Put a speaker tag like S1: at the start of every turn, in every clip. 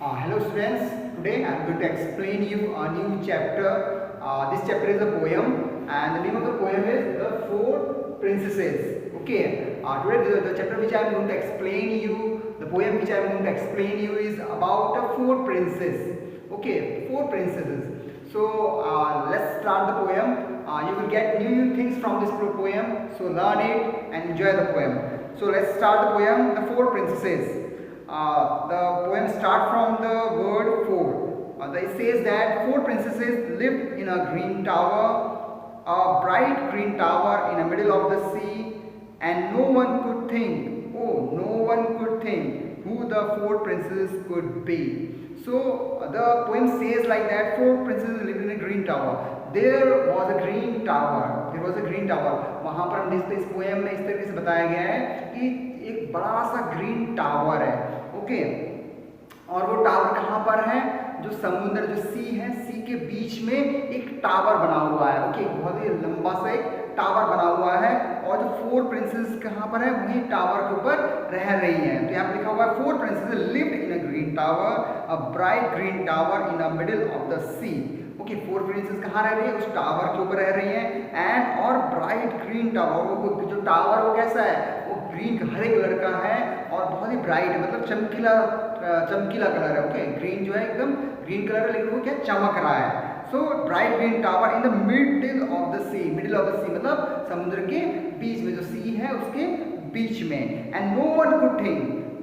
S1: Hello students, today I am going to explain you a new chapter. This chapter is a poem and the name of the poem is The Four Princesses. Okay, today the chapter which I am going to explain you, the poem which I am going to explain you is about four princes. Okay, four princesses. So let's start the poem. You will get new things from this poem, so learn it and enjoy the poem. So let's start the poem, The Four Princesses. The poem starts from the word four. It says that four princesses lived in a green tower, a bright green tower in the middle of the sea, and no one could think, who the four princesses could be. So the poem says like that, four princesses lived in a green tower. There was a green tower. There was a green tower. वहाँ पर हम देखते इस poem में इस तरीके से बताया गया है कि एक बड़ा सा ग्रीन टावर है. ओके, और वो टावर कहाँ पर है? जो समुद्र, जो सी है, सी के बीच में एक टावर बना हुआ है. ओके, बहुत ही लंबा सा एक टावर बना हुआ है और जो फोर प्रिंसेस कहाँ पर है? वही टावर के ऊपर रह रही हैं. तो यहाँ पर लिखा हुआ है four princess lived in a green tower, a bright green tower in the middle of the sea. Okay, four princess कहाँ रह रही है? उस टावर के ऊपर रह रही हैं. एंड और ब्राइट ग्रीन टावर, वो जो टावर वो कैसा है? वो ग्रीन हरे कलर का है और बहुत ही ब्राइट है, मतलब चमकीला चमकीला कलर है. ओके, ग्रीन जो है एकदम ग्रीन कलर है, लेकिन वो क्या चमक रहा है. So bright green tower in the middle of the sea. Middle of the sea मतलब समुद्र के बीच में, जो सी है उसके बीच में. And no one could think,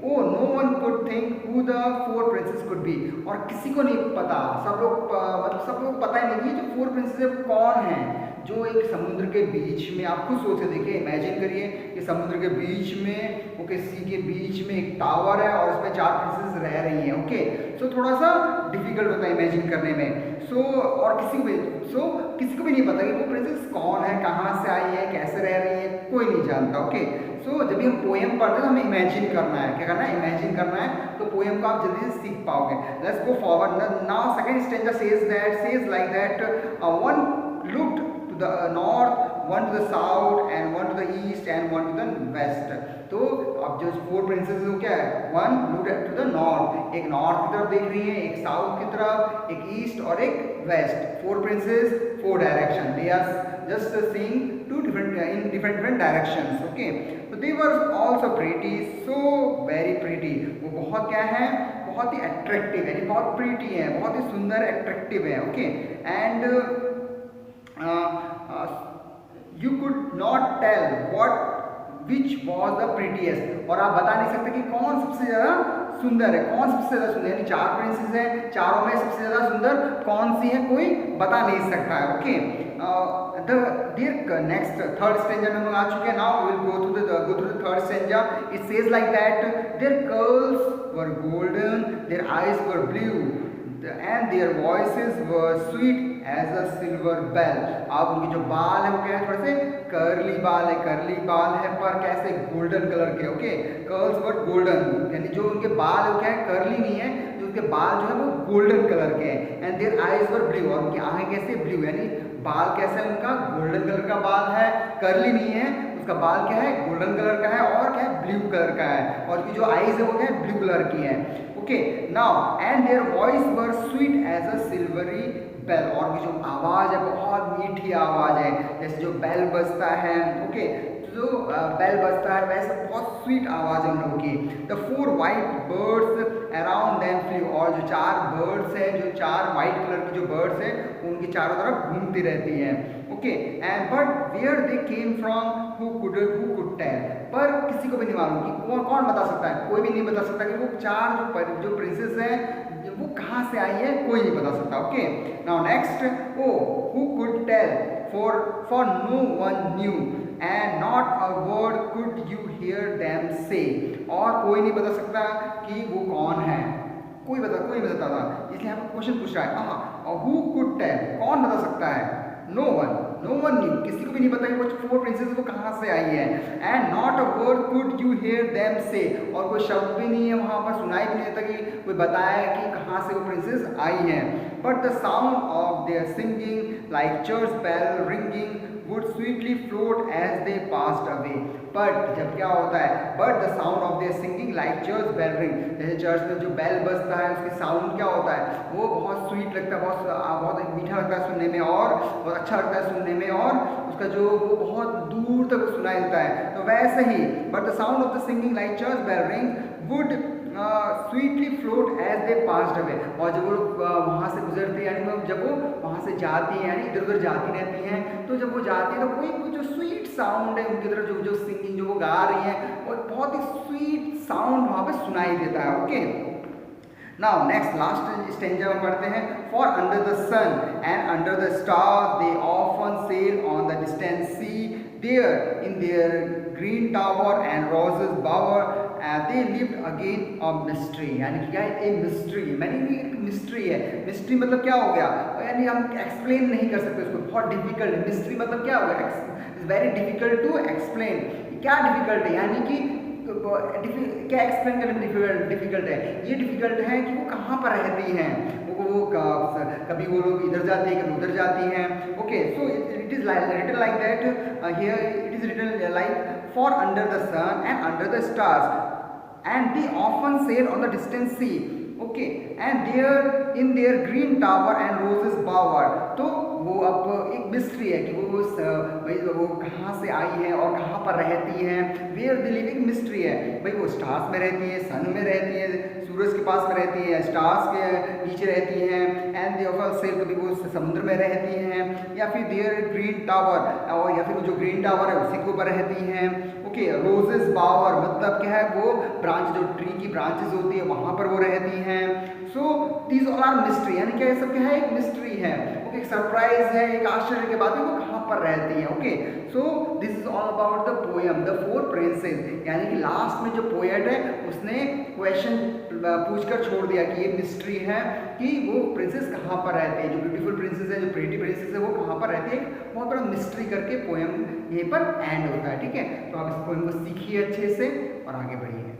S1: no one could think who the four princess could be. और किसी को नहीं पता, सब लोग मतलब सब लोग पता ही नहीं कि जो फोर प्रिंसेस कौन है. जो एक समुद्र के बीच में, आप खुद सोच के देखिए, इमेजिन करिए कि समुद्र के बीच में, ओके, सी के बीच में एक टावर है और उसमें चार प्रिंसेस रह रही हैं. ओके, सो थोड़ा सा डिफिकल्ट होता है इमेजिन करने में. और किसी को भी नहीं पता कि वो प्रिंसेस कौन है, कहाँ से आई है, कैसे रह रही है, कोई नहीं जानता. ओके, सो जब भी हम पोएम पढ़ते हैं तो हमें इमेजिन करना है. क्या करना है? इमेजिन करना है. तो पोएम को आप जल्दी से सीख पाओगे. Let's go forward. Now second stanza says like that, one looked to the north, one to the south, and one to the east, and one to the west. तो अब जो फोर प्रिंसेस वो क्या है? One looked to the north, एक north की तरफ देख रही है, एक साउथ की तरफ, एक ईस्ट और एक west. Four princess, four direction. They are just seeing two different directions. Okay, तो they were also pretty, so very pretty. वो बहुत क्या है? बहुत ही अट्रैक्टिव है, बहुत प्रीटी है, बहुत ही सुंदर, अट्रैक्टिव है. Okay, and you could not tell which was the prettiest. और आप बता नहीं सकते कि कौन सबसे ज़्यादा सुंदर है, कौन सबसे ज़्यादा सुंदर. यानी चार प्रिंसेस हैं, चारों में सबसे ज़्यादा सुंदर कौन सी है, कोई बता नहीं सकता है. ओके, नेक्स्ट थर्ड स्टेंजा में हम आ चुके हैं. Now will go through the third stanza. It says like that, their curls were golden, their eyes were blue, and their voices were sweet as a silver bell. अब उनके जो बाल है वो क्या है? थोड़े से कर्ली बाल है, कर्ली बाल है पर कैसे? गोल्डन कलर के. ओके, कर्ल्स वर गोल्डन, यानी जो उनके बाल है वो क्या है? कर्ली नहीं है, जो उनके बाल जो है वो गोल्डन कलर के हैं. And there eyes were blue, और उनकी आंखें कैसे? ब्लू, यानी बाल कैसा है उनका? गोल्डन कलर का बाल है, कर्ली नहीं है, उसका बाल क्या है? गोल्डन कलर का है और क्या है? ब्लू कलर का है. और उसकी जो आईज है वो क्या है? ब्लू कलर की है. Okay, now and their voice were sweet as a silvery bell. और की जो आवाज़ है बहुत मीठी आवाज़ है, जैसे जो बेल बजता है. ओके, जो बेल बजता है वैसे बहुत स्वीट आवाज़ है उन लोगों की. The four white birds around them flu. और जो चार बर्ड्स हैं, जो चार वाइट कलर की जो बर्ड्स हैं, उनकी चारों तरफ घूमती रहती हैं. Okay, and but where they came from, who could tell. पर किसी को भी नहीं मालूम कि कौन बता सकता है? कोई भी नहीं बता सकता कि वो चार जो प्रिंसेस हैं वो कहाँ से आई है, कोई नहीं बता सकता. Okay, now next, who could tell, for no one knew and not a word could you hear them say. और कोई नहीं बता सकता कि वो कौन है, कोई नहीं बताता था. इसलिए यहाँ पर क्वेश्चन पूछ रहा है. और हु कुड टेल, कौन बता सकता है? नो वन न्यू, किसी को भी नहीं पता कि वो फोर प्रिंसेस वो कहाँ से आई है. And not a word could you hear them say, और कोई शब्द भी नहीं है वहाँ पर, सुनाई भी नहीं देता कि कोई बताया कि कहाँ से वो प्रिंसेस आई हैं. But the sound of their singing like church bell ringing would sweetly float as they passed away. But जब क्या होता है, but the sound of their singing like church bell ring, जैसे चर्च में जो बेल बजता है उसकी साउंड क्या होता है, वो बहुत स्वीट लगता है, बहुत मीठा लगता है सुनने में और बहुत अच्छा लगता है सुनने में, और उसका जो वो बहुत दूर तक सुनाई देता है। तो वैसे ही but the sound of the singing like church bell ring would sweetly float as they passed away, और जब वो लोग वहाँ से गुजरती है, यानी जब वो वहाँ से जाती हैं, यानी इधर उधर जाती रहती हैं, तो जब वो जाती है तो कोई जो स्वीट साउंड है उनकी तरफ, जो सिंगिंग जो वो गा रही हैं, और बहुत ही स्वीट साउंड वहाँ पे सुनाई देता है। Okay, now next last stanza में पढ़ते हैं। For under the sun and under the star they often sail on the distant sea, there in their green tower and roses bower they lived again a mystery, यानी कि क्या है, एक mystery, मैंने एक मिस्ट्री है। मिस्ट्री मतलब क्या हो गया, यानी हम एक्सप्लेन नहीं कर सकते उसको, बहुत डिफिकल्ट है। मिस्ट्री मतलब क्या हो गया, it's very difficult to explain. क्या डिफिकल्ट है, यानी कि क्या एक्सप्लेन करने में डिफिकल्ट है, ये डिफिकल्ट है कि वो कहाँ पर रहती हैं, वो कभी वो लोग इधर जाते हैं, कभी उधर जाती हैं। Okay, so it is written like that here, it is written like for under the sun and under the stars and they often sail on the distant sea, okay, and there in their green tower and roses bower। तो वो अब एक mystery है कि वो कहाँ से आई है और कहाँ पर रहती हैं, वेयर दे लिव, एक मिस्ट्री है भाई। वो स्टार्स में रहती है, सन में रहती है, सूरज के पास में रहती है, स्टार्स के नीचे रहती हैं, एंड दे ऑफन सेल, कभी वो समुद्र में रहती हैं, या फिर देयर ग्रीन टावर, और या फिर जो ग्रीन टावर है उसी के ऊपर रहती हैं। ओके, रोजेस बावर मतलब क्या है, वो ब्रांच जो ट्री की ब्रांचेस होती है वहाँ पर वो रहती हैं। So these all are mystery, यानी क्या ये सब क्या है, एक मिस्ट्री है। ओके, एक सरप्राइज है, एक आश्चर्य के बात है, वो कहाँ पर रहती है। Okay, so this is all about the poem the four princess, यानी कि लास्ट में जो पोएट है उसने क्वेश्चन पूछकर छोड़ दिया कि ये मिस्ट्री है कि वो प्रिंसेस कहाँ पर रहते हैं, जो ब्यूटीफुल प्रिंसेस है, जो प्रीटी प्रिंसेस है, वो कहाँ पर रहती है। एक बहुत बड़ा मिस्ट्री करके पोएम यहीं पर एंड होता है। ठीक है, तो आप इस पोएम को सीखिए अच्छे से और आगे बढ़िए।